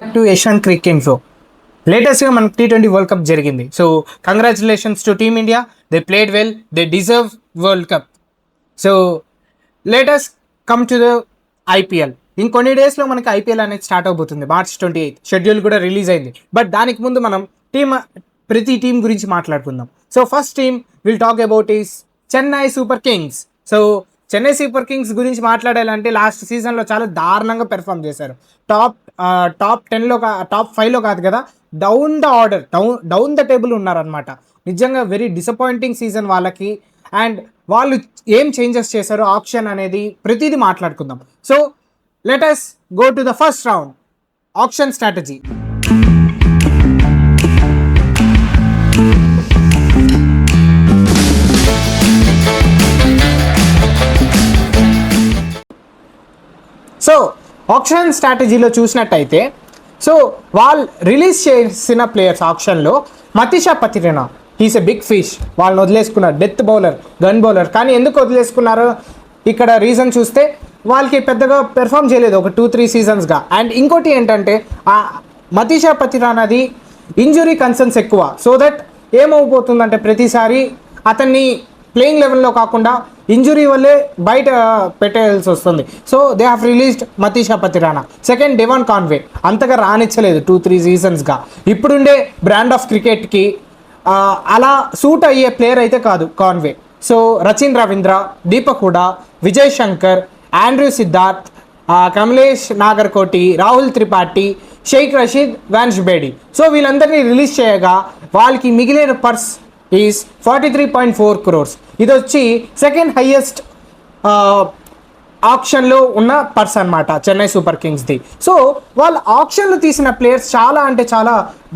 Back to Asian cricket info. లేటెస్ట్గా మనకు T20 world cup జరిగింది. So congratulations to team India, they played well, they deserve world cup. So latest come to the IPL. ఇంకొన్ని డేస్లో మనకి IPL అనేది start అవబోతుంది. March 28 schedule కూడా release అయింది. బట్ దానికి ముందు మనం ప్రతి టీం గురించి మాట్లాడుకుందాం. So first team will talk about is Chennai super kings. So Chennai super Kings గురించి మాట్లాడాలంటే లాస్ట్ సీజన్లో చాలా దారుణంగా పెర్ఫామ్ చేశారు. టాప్ 10లో టాప్ 5లో కాదు కదా, down the order, down the table ఉన్నారనమాట. నిజంగా వెరీ డిసప్పాయింటింగ్ సీజన్ వాళ్ళకి. అండ్ వాళ్ళు ఏం చేంజెస్ చేశారో ఆప్షన్ అనేది ప్రతిదీ మాట్లాడుకుందాం. So let us go to the first round, auction strategy. So auction స్ట్రాటజీలో చూసినట్టయితే, సో వాళ్ళు రిలీజ్ చేసిన ప్లేయర్స్ ఆప్షన్లో Matheesha Pathirana, he's a big fish. వాళ్ళని వదిలేసుకున్నారు, డెత్ బౌలర్, గన్ బౌలర్. కానీ ఎందుకు వదిలేసుకున్నారు ఇక్కడ రీజన్ చూస్తే, వాళ్ళకి పెద్దగా పెర్ఫామ్ చేయలేదు ఒక 2-3 సీజన్స్గా. అండ్ ఇంకోటి ఏంటంటే మతీషా పతిరానాది ఇంజురీ కన్సర్న్స్ ఎక్కువ. సో దట్ ఏమవుతుందంటే ప్రతిసారి అతన్ని ప్లేయింగ్ లెవెల్లో కాకుండా ఇంజురీ వల్లే బయట పెట్టేయాల్సి వస్తుంది. So they have released Matheesha Pathirana. Second, Devon Conway అంతగా రానిచ్చలేదు 2-3 సీజన్స్గా. ఇప్పుడుండే బ్రాండ్ ఆఫ్ క్రికెట్కి అలా సూట్ అయ్యే ప్లేయర్ అయితే కాదు Conway. So Rachin Ravindra, Deepak Hooda, Vijay Shankar, Andre Siddharth, Kamlesh Nagarkoti, Rahul Tripathi, Shaik Rasheed, Vansh Bedi. So వీళ్ళందరినీ రిలీజ్ చేయగా వాళ్ళకి మిగిలిన పర్స్ ఈజ్ 43.4 crores. ఇది వచ్చి సెకండ్ హైయెస్ట్ ఆప్షన్లో ఉన్న పర్స్ అనమాట చెన్నై సూపర్ కింగ్స్ది. సో వాళ్ళు ఆప్షన్లో తీసిన ప్లేయర్స్ చాలా అంటే చాలా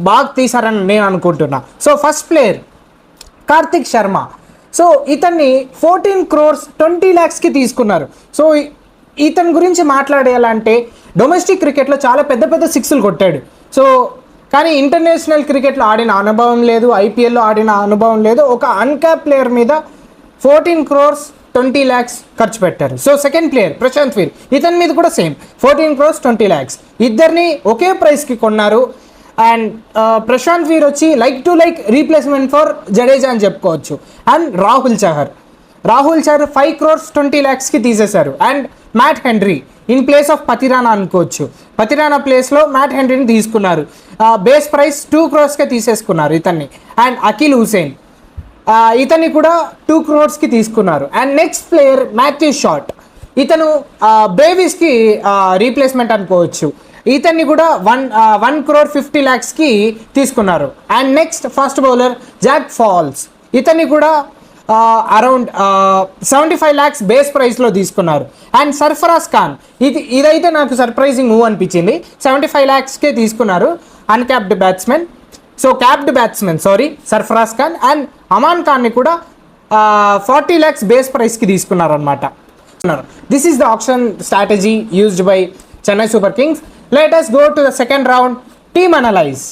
బాగా తీశారని నేను అనుకుంటున్నా. So first player Karthik Sharma. So ఇతన్ని 14 crores 20 lakhsకి తీసుకున్నారు. సో ఇతని గురించి మాట్లాడేయాలంటే డొమెస్టిక్ క్రికెట్లో చాలా పెద్ద పెద్ద సిక్స్లు కొట్టాడు. సో కానీ ఇంటర్నేషనల్ క్రికెట్లో ఆడిన అనుభవం లేదు, ఐపీఎల్లో ఆడిన అనుభవం లేదు. ఒక అన్క్యాప్ ప్లేయర్ మీద 14 crores 20 lakhs ఖర్చు పెట్టారు. సో సెకండ్ ప్లేయర్ ప్రశాంత్ వీర్, ఇతని మీద కూడా సేమ్ 14 crores 20 lakhs. ఇద్దరిని ఒకే ప్రైస్కి కొన్నారు. అండ్ ప్రశాంత్ వీర్ వచ్చి like to like replacement for Jadeja అని చెప్పుకోవచ్చు. అండ్ రాహుల్ చహర్ 5 crores 20 lakhsకి తీసేశారు. And Matt Henry in place of Pathirana అనుకోవచ్చు. పతిరానా ప్లేస్లో మ్యాట్ హెన్రీని తీసుకున్నారు. బేస్ ప్రైస్ 2 crores తీసేసుకున్నారు ఇతన్ని. అండ్ అఖిల్ హుసేన్, ఇతన్ని కూడా 2 crores తీసుకున్నారు. And next player Matthew shot, ఇతను బ్రేవిస్కి రీప్లేస్మెంట్ అనుకోవచ్చు. ఇతన్ని కూడా 1 crore 50 lakhsకి తీసుకున్నారు. And next first bowler Zak Foulkes, ఇతన్ని కూడా అరౌండ్ 75 lakhs బేస్ ప్రైస్లో తీసుకున్నారు. అండ్ సర్ఫరాజ్ ఖాన్, ఇదైతే నాకు సర్ప్రైజింగ్ మూవ్ అనిపించింది. 75 lakhsకే తీసుకున్నారు uncapped batsmen. So capped batsmen Sarfaraz Khan. And Aman ఖాన్ని కూడా 40 lakhs బేస్ ప్రైస్కి తీసుకున్నారు అనమాట. This is the auction strategy used by Chennai super kings. లెట్ us go to the second round, team analyze.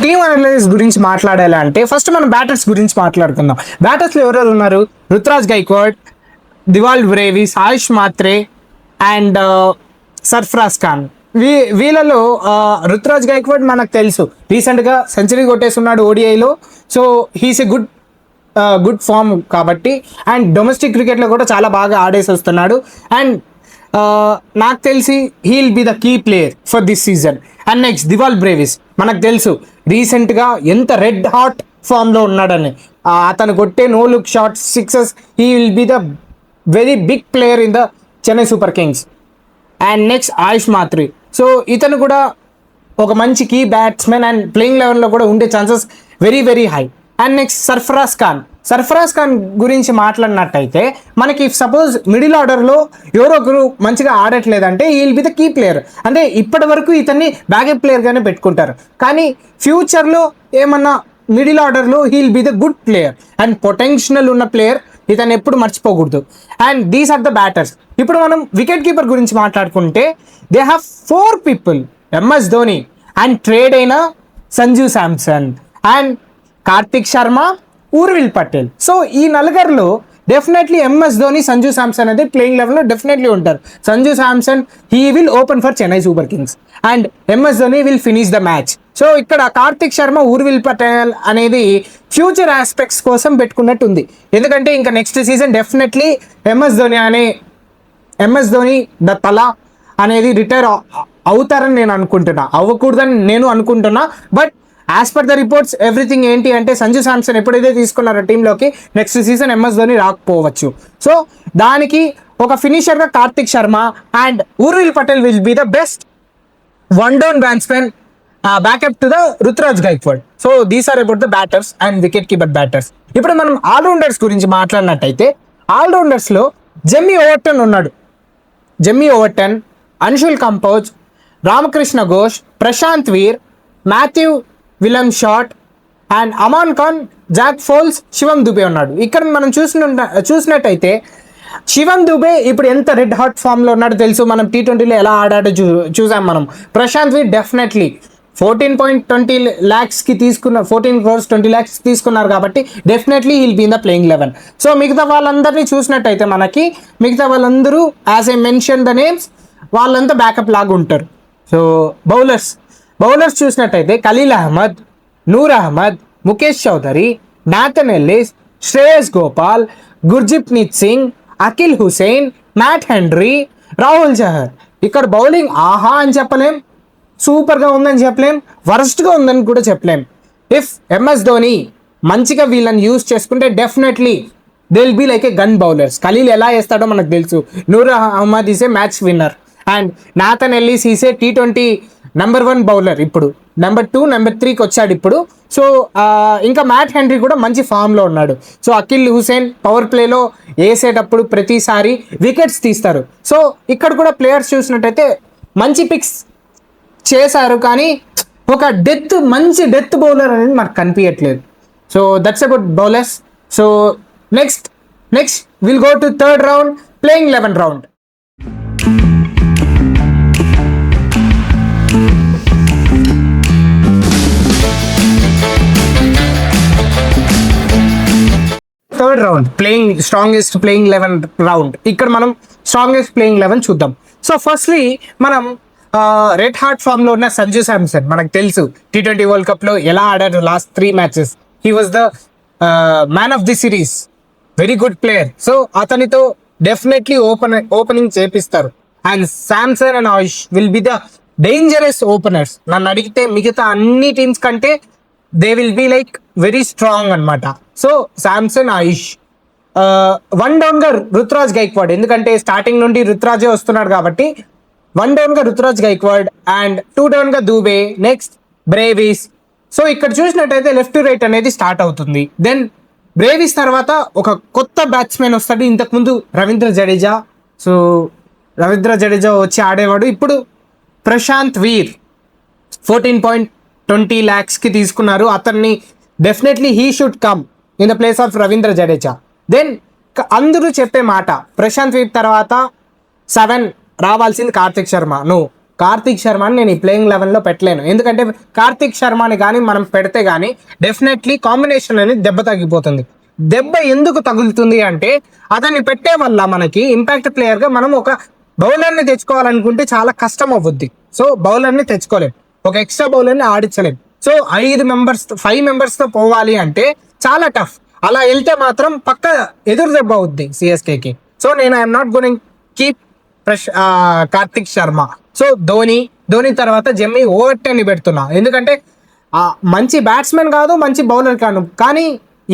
Team analyse గురించి మాట్లాడాలంటే ఫస్ట్ మనం బ్యాటర్స్ గురించి మాట్లాడుకుందాం. బ్యాటర్స్లో ఎవరెవరు ఉన్నారు? Ruturaj Gaikwad, దివాల్ Brevis, Ayush Mhatre and Sarfaraz Khan. వీళ్ళలో రుతురాజ్ గైక్వాడ్ మనకు తెలుసు, రీసెంట్గా సెంచరీ కొట్టేస్తున్నాడు ఓడిఐలో. So he's a good form కాబట్టి. అండ్ డొమెస్టిక్ క్రికెట్లో కూడా చాలా బాగా ఆడేసి వస్తున్నాడు. అండ్ నాకు తెలిసి he will be the key player for this season. And next Dewald Brevis, మనకు తెలుసు రీసెంట్గా ఎంత రెడ్ హాట్ ఫామ్లో ఉన్నాడని. అతను కొట్టే no look shots, sixes, he will be the very big player in the Chennai super kings. And next Ayush Mhatre, so ఇతను కూడా ఒక మంచి కీ బ్యాట్స్మెన్ అండ్ ప్లేయింగ్ లెవెల్లో కూడా ఉండే chances very very high. And next Sarfaraz Khan గురించి మాట్లాడినట్టయితే మనకి సపోజ్ మిడిల్ ఆర్డర్లో ఎవరో ఒకరు మంచిగా ఆడట్లేదంటే ఈ will be the key player. అంటే ఇప్పటి వరకు ఇతన్ని బ్యాకప్ ప్లేయర్గానే పెట్టుకుంటారు. కానీ ఫ్యూచర్లో ఏమన్నా మిడిల్ ఆర్డర్లో he will be the good player and potential ఉన్న ప్లేయర్. ఇతను ఎప్పుడు మర్చిపోకూడదు. And these are the batters. ఇప్పుడు మనం వికెట్ కీపర్ గురించి మాట్లాడుకుంటే they have 4 people, MS Dhoni and trade అయిన సంజు శాంసన్ అండ్ కార్తిక్ శర్మ, ఊర్విల్ పటేల్. సో ఈ నలుగురిలో డెఫినెట్లీ ఎంఎస్ ధోని, సంజు శాంసన్ అనేది ప్లేయింగ్ లెవెల్లో డెఫినెట్లీ ఉంటారు. Sanju Samson he will open for Chennai super kings and MS Dhoni will finish the match. So ఇక్కడ కార్తిక్ శర్మ, ఊర్విల్ పటేల్ అనేది ఫ్యూచర్ ఆస్పెక్ట్స్ కోసం పెట్టుకున్నట్టు ఉంది. ఎందుకంటే ఇంకా next season definitely MS Dhoni the Thala అనేది రిటైర్ అవుతారని నేను అనుకుంటున్నా, అవ్వకూడదని నేను అనుకుంటున్నా. But as per the reports everything ఏంటి అంటే సంజు శాంసన్ ఎప్పుడైతే తీసుకున్నారో టీంలోకి నెక్స్ట్ సీజన్ ఎంఎస్ ధోని రాకపోవచ్చు. సో దానికి ఒక ఫినిషర్గా Kartik Sharma and Urvil Patel will be the best one down batsmen backup to the Ruturaj Gaikwad. So these are about the batters and wicket keeper batters. ఇప్పుడు మనం ఆల్రౌండర్స్ గురించి మాట్లాడినట్టయితే ఆల్రౌండర్స్లో Jamie Overton, Anshul Kamboj, Ramakrishna Ghosh, Prashant Veer, Matthew William Short and Aman Khan, Zak Foulkes, Shivam Dube ఉన్నాడు. ఇక్కడ మనం చూసినట్టయితే శివం దుబే ఇప్పుడు ఎంత రెడ్ హాట్ ఫామ్లో ఉన్నాడో తెలుసు. మనం T20లో ఎలా ఆడాడో చూసాం మనం. ప్రశాంత్ వీర్ డెఫినెట్లీ 14.20 lakhs తీసుకున్న 14 crores 20 lakhs తీసుకున్నారు కాబట్టి definitely he'll be in the playing 11. So మిగతా వాళ్ళందరినీ చూసినట్టయితే మిగతా వాళ్ళందరూ as I mention the names వాళ్ళంతా బ్యాకప్ లాగా ఉంటారు. సో బౌలర్స్ చూసినట్టయితే Khaleel Ahmed, Noor Ahmad, Mukesh Choudhary, Nathan Ellis, Shreyas Gopal, Gurjapneet Singh, Akeal Hosein, Matt Henry, Rahul Chahar. ఇక్కడ బౌలింగ్ ఆహా అని చెప్పలేం, సూపర్గా ఉందని చెప్పలేం, వరస్ట్గా ఉందని కూడా చెప్పలేం. ఇఫ్ ఎంఎస్ ధోని మంచిగా వీళ్ళని యూజ్ చేసుకుంటే definitely they will be like a gun bowlers. Khaleel ఎలా వేస్తాడో మనకు తెలుసు. Noor Ahmad is a match winner and Nathan Ellis is a T20 number 1 bowler. ఇప్పుడు నెంబర్ 2, నెంబర్ 3కి వచ్చాడు ఇప్పుడు. సో ఇంకా మ్యాట్ హెన్రీ కూడా మంచి ఫామ్లో ఉన్నాడు. సో అఖిల్ హుసేన్ పవర్ ప్లేలో వేసేటప్పుడు ప్రతిసారి వికెట్స్ తీస్తారు. సో ఇక్కడ కూడా ప్లేయర్స్ చూసినట్టయితే మంచి పిక్స్ చేశారు, కానీ ఒక మంచి డెత్ బౌలర్ అనేది మనకు కనిపించట్లేదు. So that's about bowlers. So next will go to third round, playing 11 round. Third round strongest playing 11 round. ఇక్కడ మనం స్ట్రాంగెస్ట్ ప్లేయింగ్ 11 చూద్దాం. సో ఫస్ట్లీ మనం రెడ్ హార్ట్ ఫామ్లో ఉన్న సంజు శాంసన్ మనకు తెలుసు T20 వరల్డ్ కప్లో ఎలా ఆడారు. Last 3 matches he was the man of the series, very good player. So అతనితో డెఫినెట్లీ ఓపెనింగ్ చేపిస్తారు. And Samson and Ayush will be the dangerous openers. నన్ను అడిగితే మిగతా అన్ని టీమ్స్ కంటే they will be like very strong అనమాట. సో శాంసన్, ఆయుష్. వన్ డౌన్గా రుతురాజ్ గైక్వాడ్, ఎందుకంటే స్టార్టింగ్ నుండి రుతురాజే వస్తున్నాడు కాబట్టి 1 డౌన్గా రుతురాజ్ గైక్వాడ్ అండ్ 2 డౌన్గా దూబే, నెక్స్ట్ బ్రేవిస్. సో ఇక్కడ చూసినట్టయితే లెఫ్ట్ టు రైట్ అనేది స్టార్ట్ అవుతుంది. దెన్ బ్రేవిస్ తర్వాత ఒక కొత్త బ్యాట్స్మెన్ వస్తాడు. ఇంతకుముందు రవీంద్ర జడేజా వచ్చి ఆడేవాడు. ఇప్పుడు ప్రశాంత్ వీర్ 14.20 lakhs తీసుకున్నారు. అతన్ని definitely he should come in the place of Ravindra Jadeja. Then అందరూ చెప్పే మాట ప్రశాంత్ వీర్ తర్వాత 7 రావాల్సింది కార్తిక్ శర్మ. కార్తిక్ శర్మని నేను ఈ ప్లేయింగ్ 11లో పెట్టలేను, ఎందుకంటే కార్తిక్ శర్మని కానీ మనం పెడితే కానీ డెఫినెట్లీ కాంబినేషన్ అనేది దెబ్బ తగ్గిపోతుంది. దెబ్బ ఎందుకు తగులుతుంది అంటే అతన్ని పెట్టే వల్ల మనకి ఇంపాక్ట్ ప్లేయర్గా మనం ఒక బౌలర్ని తెచ్చుకోవాలనుకుంటే చాలా కష్టం అవుద్ది. సో బౌలర్ని తెచ్చుకోలేం, ఒక ఎక్స్ట్రా బౌలర్ని ఆడించలేం. సో 5 మెంబర్స్తో పోవాలి అంటే చాలా టఫ్. అలా వెళ్తే మాత్రం పక్క ఎదురు దెబ్బ అవుద్ది సిఎస్కేకి. సో నేను I'm not going keep Karthik Sharma. So Dhoni తర్వాత జెమ్మీ ఓవర్టన్ని పెడుతున్నా, ఎందుకంటే మంచి బ్యాట్స్మెన్ కాదు, మంచి బౌలర్ కాదు, కానీ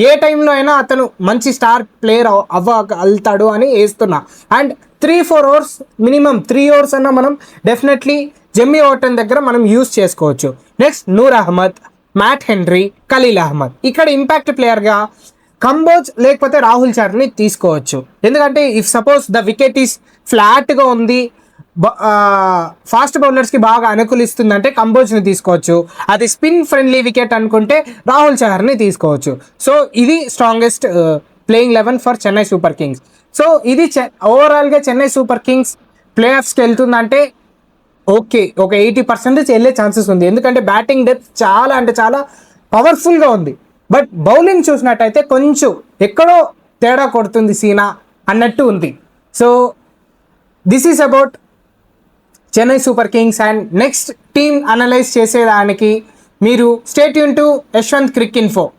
ఏ టైంలో అయినా అతను మంచి స్టార్ ప్లేయర్ అవ్వగలుగుతాడు అని వేస్తున్నా. అండ్ 3-4 అవర్స్ మినిమం 3 అవర్స్ అన్నా మనం డెఫినెట్లీ జెమ్మీ ఓవర్టన్ దగ్గర మనం యూజ్ చేసుకోవచ్చు. Next Noor Ahmad, Matt Henry, Khaleel Ahmad. ఇక్కడ ఇంపాక్ట్ ప్లేయర్గా కంబోజ్ లేకపోతే రాహుల్ చహర్ని తీసుకోవచ్చు, ఎందుకంటే if suppose the wicket is ఫ్లాట్గా ఉంది, ఫాస్ట్ బౌలర్స్కి బాగా అనుకూలిస్తుందంటే కంబోజ్ని తీసుకోవచ్చు. అది స్పిన్ ఫ్రెండ్లీ వికెట్ అనుకుంటే రాహుల్ చహర్ని తీసుకోవచ్చు. సో ఇది strongest playing 11 for Chennai super kings. So ఇది ఓవరాల్గా చెన్నై సూపర్ కింగ్స్ ప్లే ఆఫ్స్కి వెళ్తుందంటే ఓకే, ఒక 80% వెళ్ళే ఛాన్సెస్ ఉంది, ఎందుకంటే బ్యాటింగ్ డెప్త్ చాలా అంటే చాలా పవర్ఫుల్గా ఉంది. బట్ బౌలింగ్ చూసినట్టయితే కొంచెం ఎక్కడో తేడా కొడుతుంది సీనా అన్నట్టు ఉంది. So this is about Chennai super kings. And next team analyse చేసేదానికి మీరు stay tune to Yashwant Crick info.